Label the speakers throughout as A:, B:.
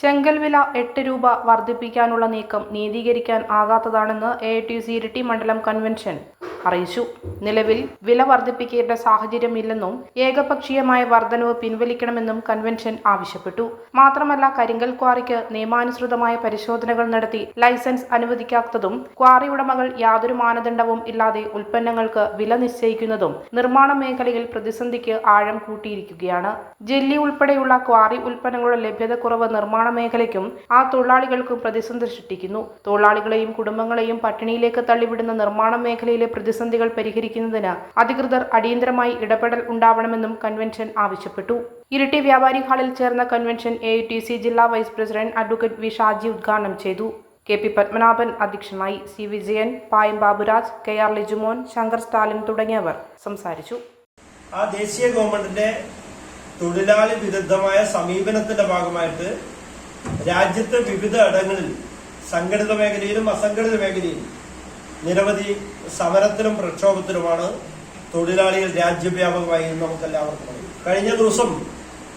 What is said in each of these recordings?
A: ചെങ്കൽ വില 8 രൂപ വർദ്ധിപ്പിക്കാനുള്ള നീക്കം നീതീകരിക്കാൻ ആകാത്തതാണെന്ന് AITC ഇരിട്ടി മണ്ഡലം കൺവെൻഷൻ അറിയിച്ചു. നിലവിൽ വില വർദ്ധിപ്പിക്കേണ്ട സാഹചര്യമില്ലെന്നും ഏകപക്ഷീയമായ വർധനവ് പിൻവലിക്കണമെന്നും കൺവെൻഷൻ ആവശ്യപ്പെട്ടു. മാത്രമല്ല, കരിങ്കൽ ക്വാറിക്ക് നിയമാനുസൃതമായ പരിശോധനകൾ നടത്തി ലൈസൻസ് അനുവദിക്കാത്തതും ക്വാറി ഉടമകൾ യാതൊരു മാനദണ്ഡവും ഇല്ലാതെ ഉൽപ്പന്നങ്ങൾക്ക് വില നിശ്ചയിക്കുന്നതും നിർമ്മാണ മേഖലയിൽ പ്രതിസന്ധിക്ക് ആഴം കൂട്ടിയിരിക്കുകയാണ്. ജെല്ലി ഉൾപ്പെടെയുള്ള ക്വാറി ഉൽപ്പന്നങ്ങളുടെ ലഭ്യതക്കുറവ് നിർമ്മാണ മേഖലയ്ക്കും ആ തൊഴിലാളികൾക്കും പ്രതിസന്ധി സൃഷ്ടിക്കുന്നു. തൊഴിലാളികളെയും കുടുംബങ്ങളെയും പട്ടിണിയിലേക്ക് തള്ളിവിടുന്ന നിർമ്മാണ മേഖലയിലെ പ്രതിസന്ധികൾ പരിഹരിക്കുന്നതിന് അധികൃതർ അടിയന്തരമായി ഇടപെടൽ ഉണ്ടാവണമെന്നും കൺവെൻഷൻ ആവശ്യപ്പെട്ടു. ഇരിട്ടി വ്യാപാരി ഹാളിൽ ചേർന്ന കൺവെൻഷൻ AITC ജില്ലാ vice president advocate V Shaji ഉദ്ഘാടനം ചെയ്തു. KP പത്മനാഭൻ അധ്യക്ഷനായി. C വിജയൻ, പായം ബാബുരാജ്, KR ലിജുമോൻ, ശങ്കർ സ്റ്റാലിൻ തുടങ്ങിയവർ സംസാരിച്ചു.
B: ആ ദേശീയ ഗവൺമെന്റിന്റെ തൊഴിലാളി വിരുദ്ധമായ സമീപനത്തിന്റെ ഭാഗമായിട്ട് രാജ്യത്തെ വിവിധ ഇടങ്ങളിൽ സംഘടിത മേഖലയിലും അസംഘടിത മേഖലയിലും നിരവധി സമരത്തിലും പ്രക്ഷോഭത്തിലുമാണ് തൊഴിലാളികൾ രാജ്യവ്യാപകമായി നമുക്കെല്ലാവർക്കും അറിയാം. കഴിഞ്ഞ ദിവസം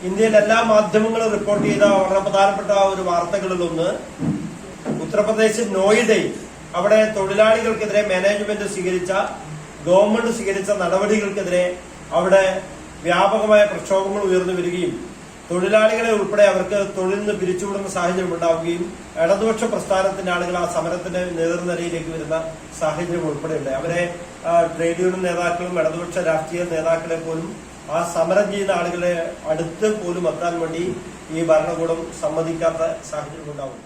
B: ഇന്ത്യയിൽ എല്ലാ മാധ്യമങ്ങളും റിപ്പോർട്ട് ചെയ്ത വളരെ പ്രധാനപ്പെട്ട ഒരു വാർത്തകളിലൊന്ന് ഉത്തർപ്രദേശിൽ നോയിഡയിൽ അവിടെ തൊഴിലാളികൾക്കെതിരെ മാനേജ്മെന്റ് ഗവൺമെന്റ് സ്വീകരിച്ച നടപടികൾക്കെതിരെ അവിടെ വ്യാപകമായ പ്രക്ഷോഭങ്ങൾ ഉയർന്നു വരികയും തൊഴിലാളികളെ ഉൾപ്പെടെ അവർക്ക് തൊഴിലിൽ നിന്ന് പിരിച്ചുവിടുന്ന സാഹചര്യം ഉണ്ടാവുകയും ഇടതുപക്ഷ പ്രസ്ഥാനത്തിന്റെ ആളുകൾ ആ സമരത്തിന്റെ നേതൃനിരയിലേക്ക് വരുന്ന സാഹചര്യം ഉൾപ്പെടെയുണ്ട്. അവരെ ട്രേഡ് യൂണിയൻ നേതാക്കളും ഇടതുപക്ഷ രാഷ്ട്രീയ നേതാക്കളെ പോലും ആ സമരം ചെയ്യുന്ന ആളുകളെ അടുത്ത് പോലും എത്താൻ വേണ്ടി ഈ ഭരണകൂടം സമ്മതിക്കാത്ത സാഹചര്യം ഉണ്ടാവും.